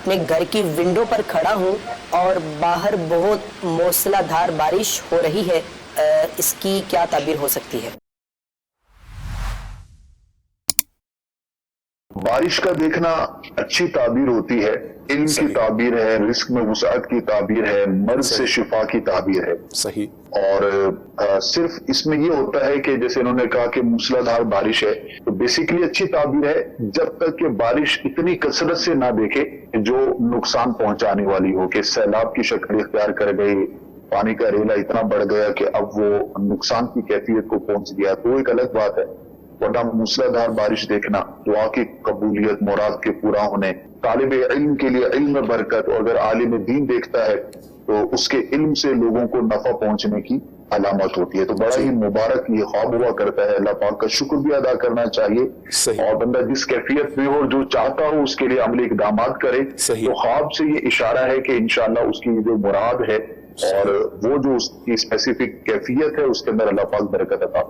اپنے گھر کی ونڈو پر کھڑا ہوں اور باہر بہت موسلا دھار بارش ہو رہی ہے، اس کی کیا تعبیر ہو سکتی ہے؟ بارش کا دیکھنا اچھی تعبیر ہوتی ہے، علم کی تعبیر ہے، رزق میں وسعت کی تعبیر ہے، مرض سے شفا کی تعبیر ہے۔ صحیح۔ اور صرف اس میں یہ ہوتا ہے کہ جیسے انہوں نے کہا کہ موسلا دھار بارش ہے، تو بیسیکلی اچھی تعبیر ہے جب تک کہ بارش اتنی کثرت سے نہ دیکھے جو نقصان پہنچانے والی ہو، کہ سیلاب کی شکل اختیار کر گئی، پانی کا ریلا اتنا بڑھ گیا کہ اب وہ نقصان کی کیفیت کو پہنچ گیا، تو ایک الگ بات ہے۔ ورنہ موسلا دھار بارش دیکھنا، دعا کی قبولیت، مراد کے پورا ہونے، طالب علم کے لیے علم میں برکت، اور اگر عالم دین دیکھتا ہے تو اس کے علم سے لوگوں کو نفع پہنچنے کی علامت ہوتی ہے۔ تو بڑا ہی مبارک یہ خواب ہوا کرتا ہے، اللہ پاک کا شکر بھی ادا کرنا چاہیے، اور بندہ جس کیفیت میں ہو، جو چاہتا ہو، اس کے لیے عملی اقدامات کرے۔ تو خواب سے یہ اشارہ ہے کہ انشاءاللہ اس کی جو مراد ہے اور وہ جو اس کی اسپیسیفک کیفیت ہے، اس کے اندر اللہ پاک برکت عطا